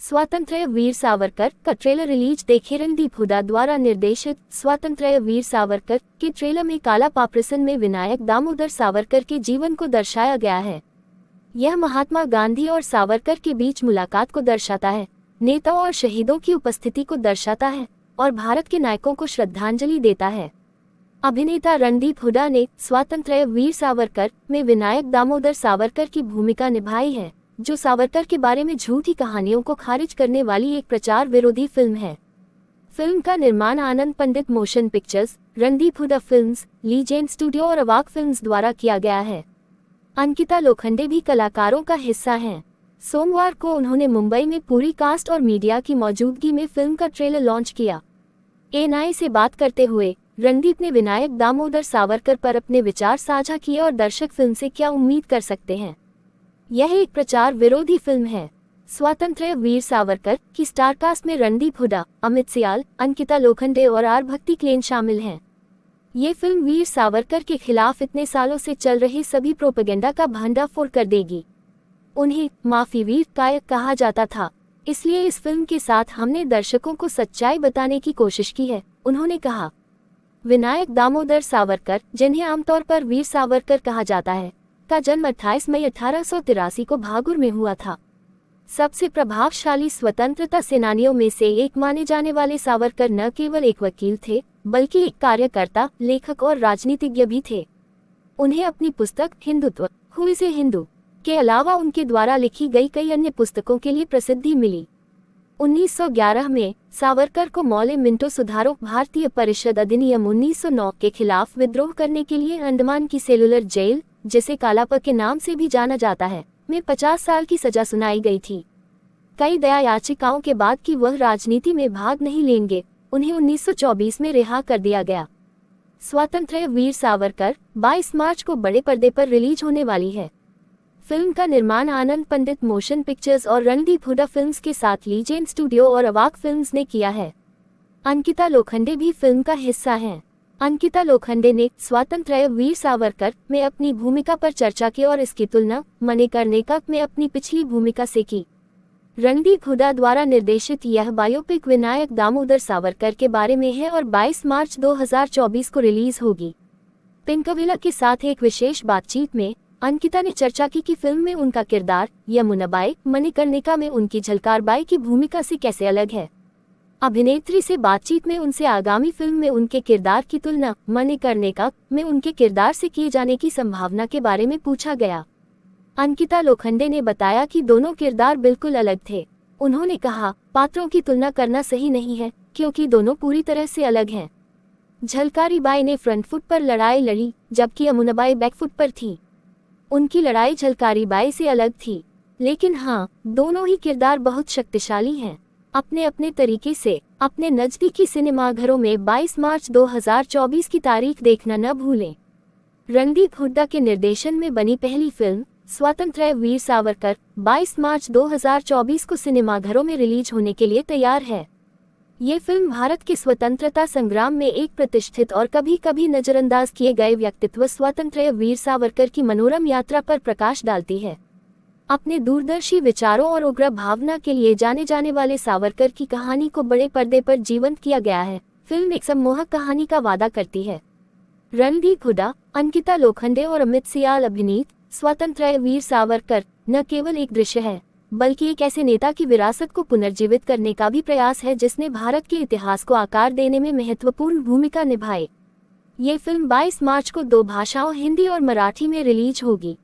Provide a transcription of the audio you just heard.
स्वातंत्र्य वीर सावरकर का trailer release देखे। रणदीप हुड्डा द्वारा निर्देशित स्वातंत्र्य वीर सावरकर के ट्रेलर में काला पापरसन में विनायक दामोदर सावरकर के जीवन को दर्शाया गया है। यह महात्मा गांधी और सावरकर के बीच मुलाकात को दर्शाता है, नेताओं और शहीदों की उपस्थिति को दर्शाता है और भारत के नायकों को श्रद्धांजलि देता है। अभिनेता रणदीप हुड्डा ने स्वातंत्र्य वीर सावरकर में विनायक दामोदर सावरकर की भूमिका निभाई है, जो सावरकर के बारे में झूठी कहानियों को खारिज करने वाली एक प्रचार विरोधी फिल्म है। फिल्म का निर्माण Anand Pandit motion pictures, Randeep Hooda films, legend studio और अवाक फिल्म्स द्वारा किया गया है। अंकिता लोखंडे भी कलाकारों का हिस्सा हैं। सोमवार को उन्होंने मुंबई में पूरी कास्ट और मीडिया की मौजूदगी में फिल्म का ट्रेलर लॉन्च किया। एएनआई से बात करते हुए रणदीप ने विनायक दामोदर सावरकर पर अपने विचार साझा किए और दर्शक फिल्म से क्या उम्मीद कर सकते हैं। यह एक प्रचार विरोधी फिल्म है। स्वातंत्र्य वीर सावरकर की स्टारकास्ट में रणदीप हुड्डा, अमित सियाल, अंकिता लोखंडे और आर भक्ति क्लेन शामिल हैं। ये फिल्म वीर सावरकर के खिलाफ इतने सालों से चल रहे सभी प्रोपेगेंडा का भंडाफोड़ कर देगी। उन्हें माफी वीर कायक कहा जाता था, इसलिए इस फिल्म के साथ हमने दर्शकों को सच्चाई बताने की कोशिश की है, उन्होंने कहा। विनायक दामोदर सावरकर, जिन्हें आमतौर पर वीर सावरकर कहा जाता है, का जन्म 28 मई 1883 को भागुर में हुआ था। सबसे प्रभावशाली स्वतंत्रता सेनानियों में से एक माने जाने वाले सावरकर न केवल एक वकील थे, बल्कि एक कार्यकर्ता, लेखक और राजनीतिज्ञ भी थे। उन्हें अपनी पुस्तक Hindutva, who is a Hindu के अलावा उनके द्वारा लिखी गई कई अन्य पुस्तकों के लिए प्रसिद्धि मिली। 1911 में सावरकर को मौले मिंटो सुधारो भारतीय परिषद अधिनियम 1909 के खिलाफ विद्रोह करने के लिए अंडमान की सेलुलर जेल, जिसे कालापा के नाम से भी जाना जाता है, में 50 साल की सजा सुनाई गई थी। कई दया याचिकाओं के बाद कि वह राजनीति में भाग नहीं लेंगे, उन्हें 1924 में रिहा कर दिया गया। स्वातंत्र्य वीर सावरकर 22 मार्च को बड़े पर्दे पर रिलीज होने वाली है। फिल्म का निर्माण आनंद पंडित मोशन पिक्चर्स और रणदीप हुड्डा फिल्म्स के साथ लीजेंड स्टूडियो और अवाक फिल्म्स ने किया है। अंकिता लोखंडे भी फिल्म का हिस्सा हैं। अंकिता लोखंडे ने स्वातंत्र्य वीर सावरकर में अपनी भूमिका पर चर्चा की और इसकी तुलना मणिकर्णिका में अपनी पिछली भूमिका से की। रणदीप हुड्डा द्वारा निर्देशित यह बायोपिक विनायक दामोदर सावरकर के बारे में है और 22 मार्च 2024 को रिलीज होगी। पिंकविला के साथ एक विशेष बातचीत में अंकिता ने चर्चा की कि फिल्म में उनका किरदार यमुनाबाई मणिकर्णिका में उनकी झलकार बाई की भूमिका से कैसे अलग है। अभिनेत्री से बातचीत में उनसे आगामी फिल्म में उनके किरदार की तुलना मणिकर्णिका में उनके किरदार से किए जाने की संभावना के बारे में पूछा गया। अंकिता लोखंडे ने बताया कि दोनों किरदार बिल्कुल अलग थे। उन्होंने कहा, पात्रों की तुलना करना सही नहीं है क्योंकि दोनों पूरी तरह से अलग हैं। झलकारी बाई ने फ्रंट फुट पर लड़ाई लड़ी, जबकि यमुनाबाई बैक फुट पर थी। उनकी लड़ाई झलकारी बाई से अलग थी, लेकिन हाँ, दोनों ही किरदार बहुत शक्तिशाली हैं, अपने अपने तरीके से। अपने नजदीकी सिनेमाघरों में 22 मार्च 2024 की तारीख देखना न भूलें। रणदीप हुड्डा के निर्देशन में बनी पहली फिल्म स्वातंत्र्य वीर सावरकर 22 मार्च 2024 को सिनेमाघरों में रिलीज होने के लिए तैयार है। ये फिल्म भारत के स्वतंत्रता संग्राम में एक प्रतिष्ठित और कभी कभी नजरअंदाज किए गए व्यक्तित्व स्वातंत्र्य वीर सावरकर की मनोरम यात्रा पर प्रकाश डालती है। अपने दूरदर्शी विचारों और उग्र भावना के लिए जाने जाने वाले सावरकर की कहानी को बड़े पर्दे पर जीवंत किया गया है। फिल्म एक सम्मोहक कहानी का वादा करती है। रणदीप हुड्डा, अंकिता लोखंडे और अमित सियाल अभिनीत स्वातंत्र्य वीर सावरकर न केवल एक दृश्य है, बल्कि एक ऐसे नेता की विरासत को पुनर्जीवित करने का भी प्रयास है जिसने भारत के इतिहास को आकार देने में महत्वपूर्ण भूमिका निभाई। ये फिल्म 22 मार्च को 2 भाषाओं हिंदी और मराठी में रिलीज होगी।